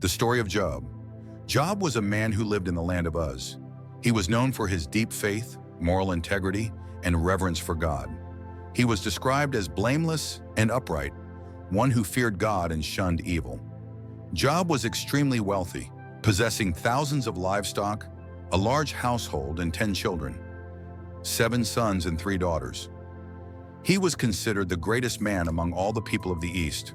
The story of Job. Job was a man who lived in the land of Uz. He was known for his deep faith, moral integrity, and reverence for God. He was described as blameless and upright, one who feared God and shunned evil. Job was extremely wealthy, possessing thousands of livestock, a large household, and 10 children, 7 sons and 3 daughters. He was considered the greatest man among all the people of the East.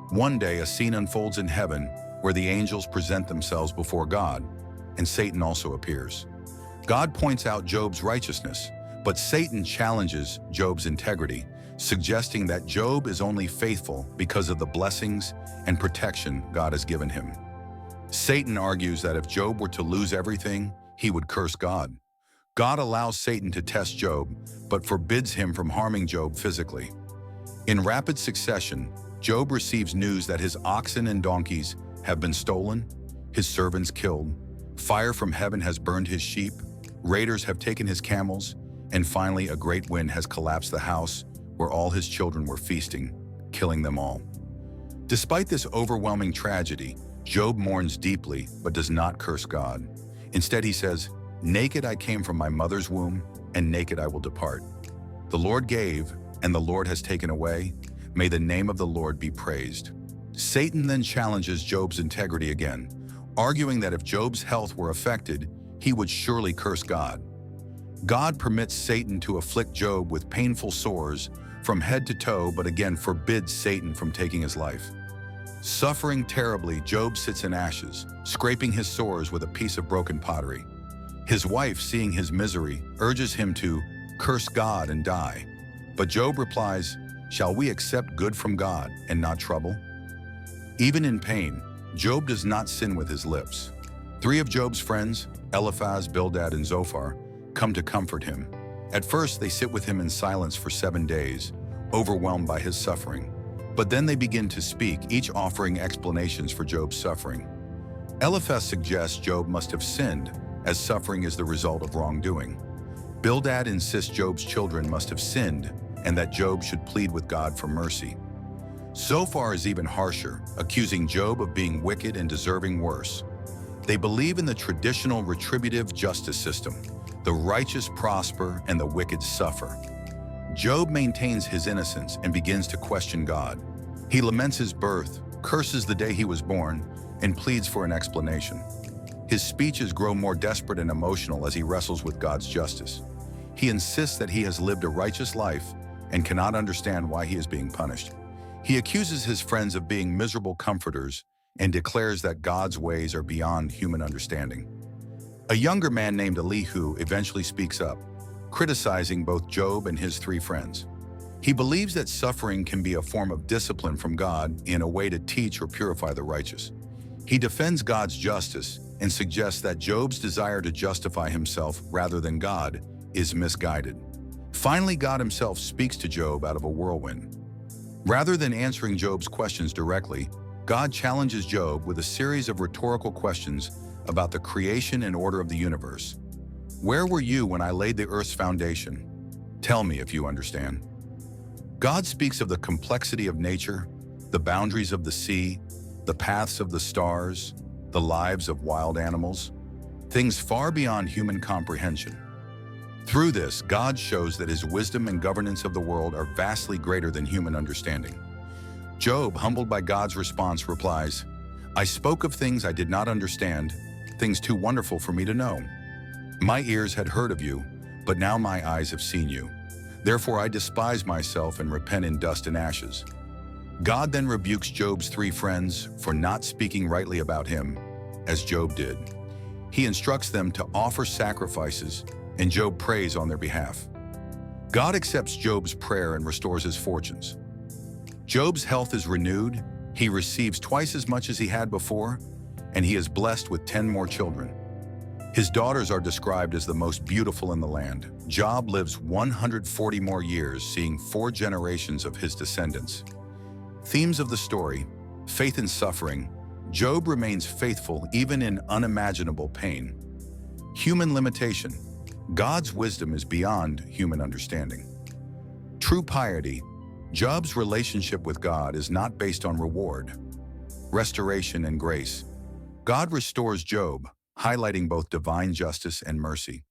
One day, a scene unfolds in heaven where the angels present themselves before God, and Satan also appears. God points out Job's righteousness, but Satan challenges Job's integrity, suggesting that Job is only faithful because of the blessings and protection God has given him. Satan argues that if Job were to lose everything, he would curse God. God allows Satan to test Job, but forbids him from harming Job physically. In rapid succession, Job receives news that his oxen and donkeys have been stolen, his servants killed, fire from heaven has burned his sheep, raiders have taken his camels, and finally a great wind has collapsed the house where all his children were feasting, killing them all. Despite this overwhelming tragedy, Job mourns deeply but does not curse God. Instead, he says, "Naked I came from my mother's womb, and naked I will depart. The Lord gave, and the Lord has taken away. May the name of the Lord be praised." Satan then challenges Job's integrity again, arguing that if Job's health were affected, he would surely curse God. God permits Satan to afflict Job with painful sores from head to toe, but again forbids Satan from taking his life. Suffering terribly, Job sits in ashes, scraping his sores with a piece of broken pottery. His wife, seeing his misery, urges him to curse God and die. But Job replies, "Shall we accept good from God and not trouble?" Even in pain, Job does not sin with his lips. 3 of Job's friends, Eliphaz, Bildad, and Zophar, come to comfort him. At first, they sit with him in silence for 7 days, overwhelmed by his suffering. But then they begin to speak, each offering explanations for Job's suffering. Eliphaz suggests Job must have sinned, as suffering is the result of wrongdoing. Bildad insists Job's children must have sinned, and that Job should plead with God for mercy. Zophar is even harsher, accusing Job of being wicked and deserving worse. They believe in the traditional retributive justice system. The righteous prosper and the wicked suffer. Job maintains his innocence and begins to question God. He laments his birth, curses the day he was born, and pleads for an explanation. His speeches grow more desperate and emotional as he wrestles with God's justice. He insists that he has lived a righteous life and cannot understand why he is being punished. He accuses his friends of being miserable comforters and declares that God's ways are beyond human understanding. A younger man named Elihu eventually speaks up, criticizing both Job and his 3 friends. He believes that suffering can be a form of discipline from God in a way to teach or purify the righteous. He defends God's justice and suggests that Job's desire to justify himself rather than God is misguided. Finally, God himself speaks to Job out of a whirlwind. Rather than answering Job's questions directly, God challenges Job with a series of rhetorical questions about the creation and order of the universe. "Where were you when I laid the earth's foundation? Tell me if you understand." God speaks of the complexity of nature, the boundaries of the sea, the paths of the stars, the lives of wild animals, things far beyond human comprehension. Through this, God shows that his wisdom and governance of the world are vastly greater than human understanding. Job, humbled by God's response, replies, "I spoke of things I did not understand, things too wonderful for me to know. My ears had heard of you, but now my eyes have seen you. Therefore I despise myself and repent in dust and ashes." God then rebukes Job's 3 friends for not speaking rightly about him, as Job did. He instructs them to offer sacrifices, and Job prays on their behalf. God accepts Job's prayer and restores his fortunes. Job's health is renewed, he receives twice as much as he had before, and he is blessed with 10 more children. His daughters are described as the most beautiful in the land. Job lives 140 more years, seeing 4 generations of his descendants. Themes of the story: faith in suffering. Job remains faithful even in unimaginable pain. Human limitation. God's wisdom is beyond human understanding. True piety. Job's relationship with God is not based on reward. Restoration and grace. God restores Job, highlighting both divine justice and mercy.